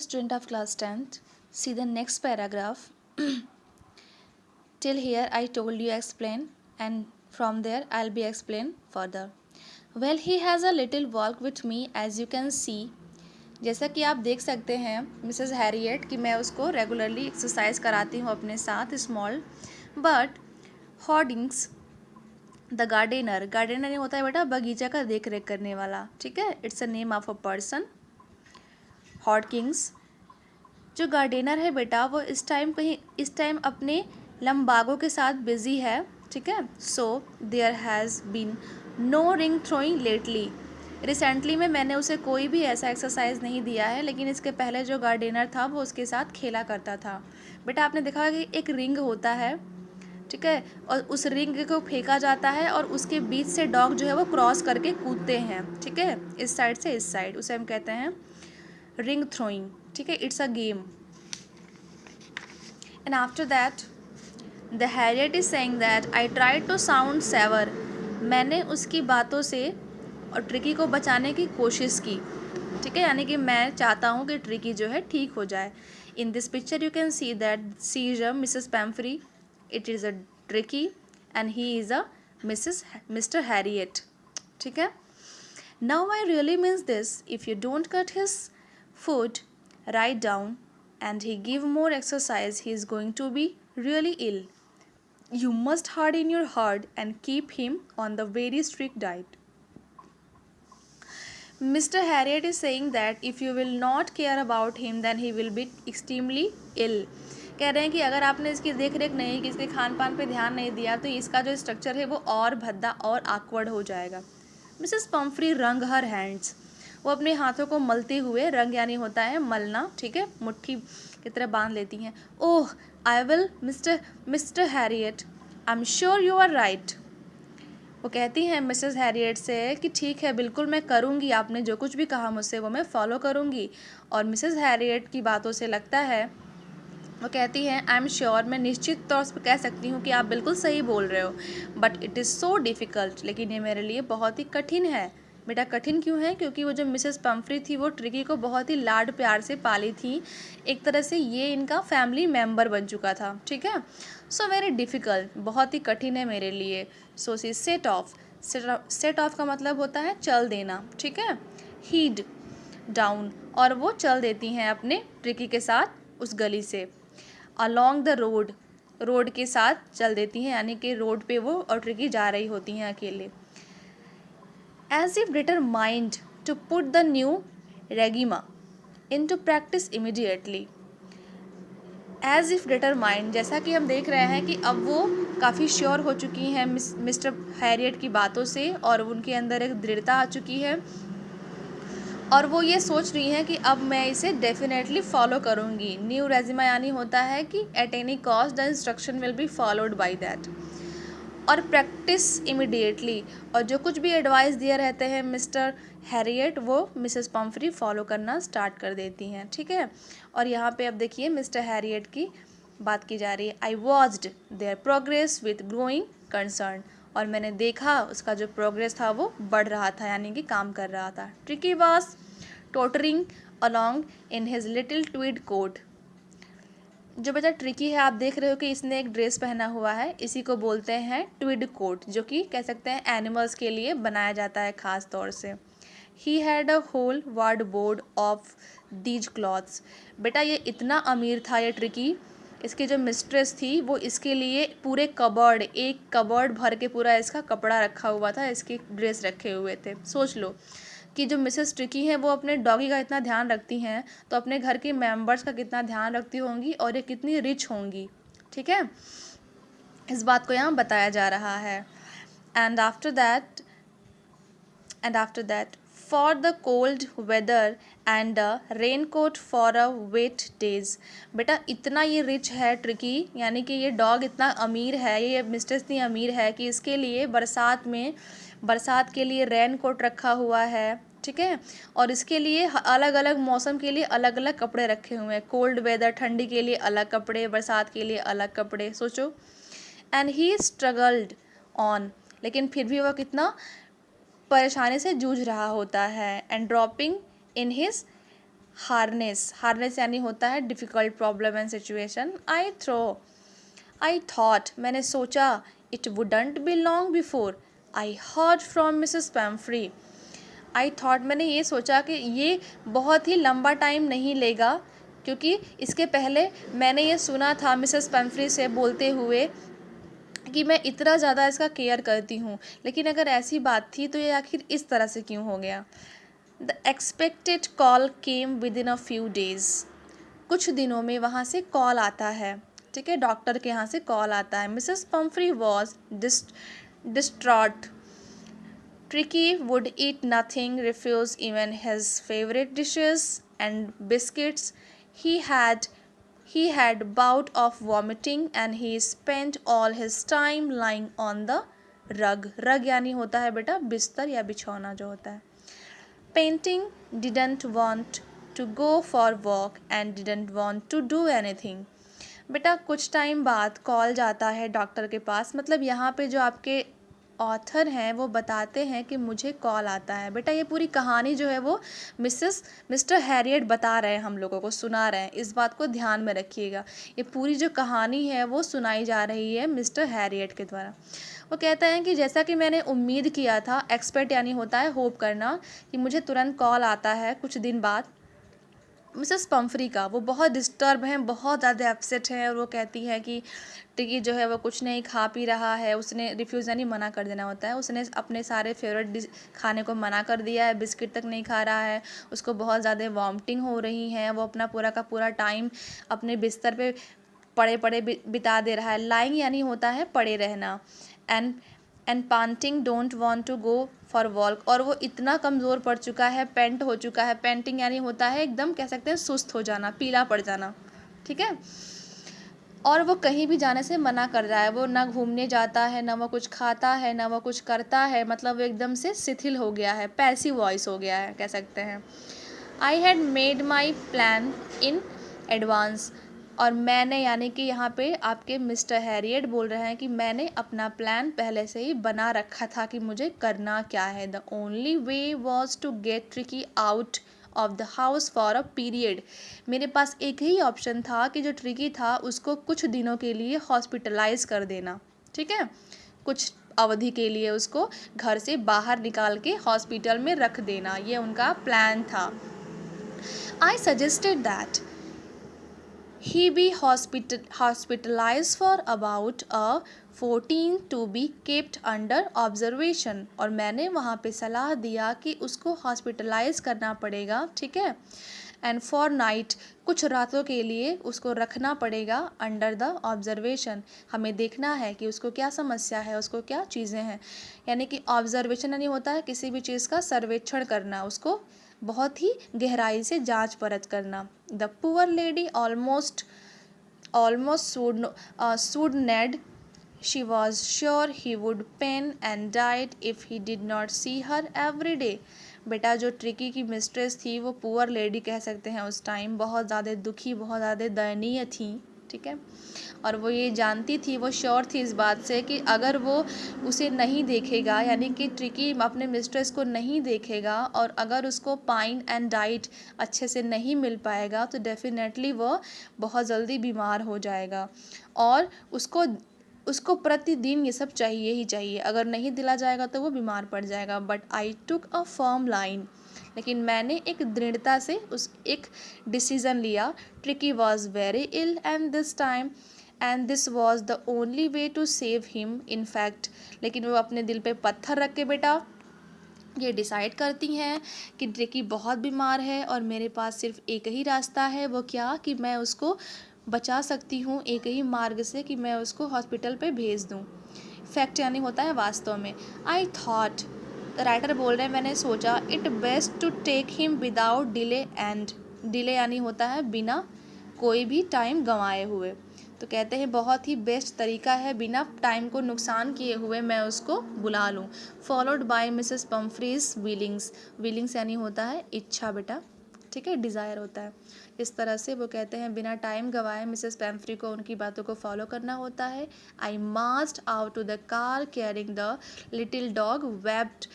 student of class 10th, see the next paragraph. Till here I told you explain, and from there I'll be explain further. Well, he has a little walk with me as you can see. जैसा कि आप देख सकते हैं Mrs Harriet कि मैं उसको regularly exercise कराती हूँ अपने साथ small but hoardings the gardener नहीं होता है बेटा बगीचा का देख रेख करने वाला, ठीक है. It's a name of a person. Hodgkins जो गार्डनर है बेटा वो इस टाइम अपने लंबागों के साथ बिजी है, ठीक है. So there has been no ring throwing lately. Recently में मैंने उसे कोई भी ऐसा एक्सरसाइज नहीं दिया है, लेकिन इसके पहले जो गार्डनर था वो उसके साथ खेला करता था. बेटा आपने देखा कि एक रिंग होता है, ठीक है, और उस रिंग को फेंका जाता है और उसके बीच से डॉग जो है वो क्रॉस करके कूदते हैं, ठीक है, इस साइड से इस साइड. उसे हम कहते हैं रिंग थ्रोइंग, ठीक है. It's a game. And after that the Herriot is saying that I try to sound saver. मैंने उसकी बातों से और ट्रिकी को बचाने की कोशिश की, ठीक है, यानी कि मैं चाहता हूँ कि ट्रिकी जो है ठीक हो जाए. In this picture you can see that she is a Mrs Pumphrey, it is a Tricki and he is a Mr Herriot, ठीक है. Now I really means this, if you don't cut his food right down and he give more exercise, he is going to be really ill. You must harden your heart and keep him on the very strict diet. Mr. Harriet is saying that if you will not care about him then he will be extremely ill. कह रहे हैं कि अगर आपने इसकी देख रेख नहीं की, इसके खान पान पे ध्यान नहीं दिया तो इसका जो स्ट्रक्चर है वो और भद्दा और awkward हो जाएगा. मिसेस पम्फ्री रंग हर हैंड्स. वो अपने हाथों को मलते हुए, रंग यानी होता है मलना, ठीक है, मुट्ठी की तरह बांध लेती हैं. Oh I will mister Harriet, I am sure you are right. वो कहती हैं मिसेस हैरियट से कि ठीक है, बिल्कुल मैं करूँगी, आपने जो कुछ भी कहा मुझसे वो मैं फॉलो करूँगी. और मिसेस हैरियट की बातों से लगता है, वो कहती हैं आई एम श्योर, मैं निश्चित तौर पर कह सकती हूँ कि आप बिल्कुल सही बोल रहे हो, but it is so difficult, लेकिन ये मेरे लिए बहुत ही कठिन है. बेटा कठिन क्यों है? क्योंकि वो जो मिसेस पम्फ्री थी वो ट्रिकी को बहुत ही लाड प्यार से पाली थी, एक तरह से ये इनका फैमिली मेम्बर बन चुका था, ठीक है. सो वेरी डिफ़िकल्ट, बहुत ही कठिन है मेरे लिए. सो सी सेट ऑफ. सेट ऑफ का मतलब होता है चल देना, ठीक है. हीड डाउन, और वो चल देती हैं अपने ट्रिकी के साथ उस गली से. अलॉन्ग द रोड के साथ चल देती हैं, यानी कि रोड पे वो और ट्रिकी जा रही होती हैं अकेले. As if determined to put the new regima into practice immediately. As if determined, जैसा कि हम देख रहे हैं कि अब वो काफ़ी श्योर हो चुकी हैं मिस्टर हैरियट की बातों से, और उनके अंदर एक दृढ़ता आ चुकी है और वो ये सोच रही हैं कि अब मैं इसे डेफिनेटली फॉलो करूँगी. न्यू रेजिमा यानी होता है कि at any cost the instruction will be followed by that. और प्रैक्टिस इमिडिएटली, और जो कुछ भी एडवाइस दिए रहते हैं मिस्टर हैरियट वो मिसेस पम्फ्री फॉलो करना स्टार्ट कर देती हैं, ठीक है. और यहाँ पे अब देखिए मिस्टर हैरियट की बात की जा रही है. I watched there progress with growing concern, और मैंने देखा उसका जो प्रोग्रेस था वो बढ़ रहा था, यानी कि काम कर रहा था. Tricki was tottering along in his little tweed coat. जो बच्चा ट्रिकी है आप देख रहे हो कि इसने एक ड्रेस पहना हुआ है, इसी को बोलते हैं ट्विड कोट, जो कि कह सकते हैं एनिमल्स के लिए बनाया जाता है ख़ास तौर से. He had a whole wardrobe of these clothes. बेटा ये इतना अमीर था ये ट्रिकी, इसकी जो मिस्ट्रेस थी वो इसके लिए पूरे कबर्ड, एक कबर्ड भर के पूरा इसका कपड़ा रखा हुआ था, इसके ड्रेस रखे हुए थे. सोच लो कि जो मिसेस ट्रिकी हैं वो अपने डॉगी का इतना ध्यान रखती हैं, तो अपने घर के मेंबर्स का कितना ध्यान रखती होंगी, और ये कितनी रिच होंगी, ठीक है. इस बात को यहाँ बताया जा रहा है. And after that for the cold weather and the raincoat for a wet days. बेटा इतना ये रिच है ट्रिकी, यानी कि ये डॉग इतना अमीर है, ये मिस्ट्रेस इतनी अमीर है कि इसके लिए बरसात के लिए रेन कोट रखा हुआ है, ठीक है. और इसके लिए अलग अलग मौसम के लिए अलग अलग कपड़े रखे हुए हैं. कोल्ड वेदर ठंडी के लिए अलग कपड़े, बरसात के लिए अलग कपड़े, सोचो. एंड ही स्ट्रगल्ड ऑन, लेकिन फिर भी वह कितना परेशानी से जूझ रहा होता है. And dropping in his harness, harness यानी होता है difficult problem and situation. I thought, मैंने सोचा, it wouldn't be long before I heard from Mrs Pomfrey. I thought, मैंने ये सोचा कि ये बहुत ही लंबा टाइम नहीं लेगा, क्योंकि इसके पहले मैंने ये सुना था मिसेस पैम्फ्री से बोलते हुए कि मैं इतना ज़्यादा इसका केयर करती हूँ, लेकिन अगर ऐसी बात थी तो ये आखिर इस तरह से क्यों हो गया। The expected call came with in a few days. कुछ दिनों में वहाँ से कॉल आता है, ठीक है, डॉक्टर के यहाँ से कॉल आता है। Mrs Pomfrey was distraught. Tricky would eat nothing, refuse even his favorite dishes and biscuits. He had he had bout of vomiting and he spent all his time lying on the rug. Rug यानी होता है बेटा बिस्तर या बिछौना जो होता है। Painting didn't want to go for walk and didn't want to do anything. बेटा कुछ टाइम बाद कॉल जाता है डॉक्टर के पास, मतलब यहाँ पे जो आपके ऑथर हैं वो बताते हैं कि मुझे कॉल आता है। बेटा ये पूरी कहानी जो है वो मिस्टर हैरियट बता रहे हैं, हम लोगों को सुना रहे हैं, इस बात को ध्यान में रखिएगा। ये पूरी जो कहानी है वो सुनाई जा रही है मिस्टर हैरियट के द्वारा। वो कहता है कि जैसा कि मैंने उम्मीद किया था, एक्सपेक्ट यानी होता है होप करना, कि मुझे तुरंत कॉल आता है कुछ दिन बाद मिसेस पम्फ्री का। वो बहुत डिस्टर्ब हैं, बहुत ज़्यादा अपसेट हैं, और वो कहती है कि टिकी जो है वो कुछ नहीं खा पी रहा है। उसने रिफ्यूज़ यानी मना कर देना होता है, उसने अपने सारे फेवरेट डिश खाने को मना कर दिया है, बिस्किट तक नहीं खा रहा है, उसको बहुत ज़्यादा वॉमिटिंग हो रही है, वो अपना पूरा का पूरा टाइम अपने बिस्तर पे पड़े पड़े बिता दे रहा है। लाइंग यानी होता है पड़े रहना। And Ponting don't want to go for walk, और वो इतना कमज़ोर पड़ चुका है, पेंट हो चुका है। पेंटिंग यानी होता है एकदम कह सकते हैं सुस्त हो जाना, पीला पड़ जाना, ठीक है। और वो कहीं भी जाने से मना कर रहा है, वो ना घूमने जाता है, ना वो कुछ खाता है, ना वो कुछ करता है, मतलब वो एकदम से शिथिल हो गया है, पैसिव वॉइस हो गया है कह सकते हैं। I had made my plan in advance, और मैंने यानी कि यहाँ पे आपके मिस्टर हैरियट बोल रहे हैं कि मैंने अपना प्लान पहले से ही बना रखा था कि मुझे करना क्या है। The only way was to get Tricki out of the house for a period. मेरे पास एक ही ऑप्शन था कि जो ट्रिकी था उसको कुछ दिनों के लिए हॉस्पिटलाइज कर देना, ठीक है, कुछ अवधि के लिए उसको घर से बाहर निकाल के हॉस्पिटल में रख देना, ये उनका प्लान था। I suggested that he be hospitalized for about a 14 to be kept under observation, और मैंने वहाँ पे सलाह दिया कि उसको हॉस्पिटलाइज करना पड़ेगा, ठीक है, एंड फॉर नाइट, कुछ रातों के लिए उसको रखना पड़ेगा अंडर द ऑब्जर्वेशन। हमें देखना है कि उसको क्या समस्या है, उसको क्या चीज़ें हैं, यानी कि ऑब्जर्वेशन यानी होता है किसी भी चीज़ का सर्वेक्षण करना, उसको बहुत ही गहराई से जांच परख करना। The poor lady almost sued Ned. She was sure he would pain and died if he did not see her every day. बेटा जो ट्रिकी की मिस्ट्रेस थी वो पुअर लेडी कह सकते हैं, उस टाइम बहुत ज़्यादा दुखी, बहुत ज़्यादा दयनीय थी, ठीक है, और वो ये जानती थी, वो श्योर थी इस बात से कि अगर वो उसे नहीं देखेगा, यानी कि ट्रिकी अपने मिस्ट्रेस को नहीं देखेगा, और अगर उसको पाइन एंड डाइट अच्छे से नहीं मिल पाएगा तो डेफिनेटली वो बहुत जल्दी बीमार हो जाएगा, और उसको प्रतिदिन ये सब चाहिए ही चाहिए, अगर नहीं दिला जाएगा तो वो बीमार पड़ जाएगा। But I took a firm line, लेकिन मैंने एक दृढ़ता से एक डिसीज़न लिया। Tricki was very ill and this was the only way to save him in fact, लेकिन वो अपने दिल पे पत्थर रख के बेटा ये डिसाइड करती हैं कि ट्रिकी बहुत बीमार है और मेरे पास सिर्फ एक ही रास्ता है, वो क्या, कि मैं उसको बचा सकती हूँ एक ही मार्ग से, कि मैं उसको हॉस्पिटल पे भेज दूँ। फैक्ट यानी होता है वास्तव में। आई थॉट, राइटर बोल रहे हैं, मैंने सोचा, it best to take him without delay, and delay यानी होता है बिना कोई भी टाइम गंवाए हुए। तो कहते हैं बहुत ही बेस्ट तरीका है बिना टाइम को नुकसान किए हुए मैं उसको बुला लूँ। Followed by Mrs Pumphrey's wailings, wailings यानी होता है इच्छा बेटा, ठीक है, डिज़ायर होता है। इस तरह से वो कहते हैं बिना टाइम गवाए मिसेस पैम्फ्री को उनकी बातों को फॉलो करना होता है। I marched out to the car carrying the little dog, वेप्ड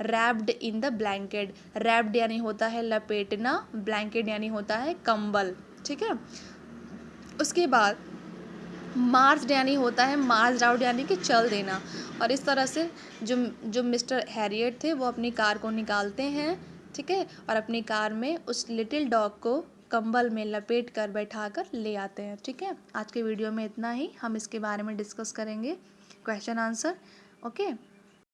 wrapped in the blanket. Wrapped यानी होता है लपेटना, ब्लैंकेट यानी होता है कंबल, ठीक है। उसके बाद मार्च्ड यानी होता है मार्च्ड आउट यानी कि चल देना। और इस तरह से जो जो मिस्टर हैरियट थे वो अपनी कार को निकालते हैं, ठीक है, और अपनी कार में उस लिटिल डॉग को कंबल में लपेट कर बैठा कर ले आते हैं, ठीक है। आज के वीडियो में इतना ही, हम इसके बारे में डिस्कस करेंगे क्वेश्चन आंसर, ओके।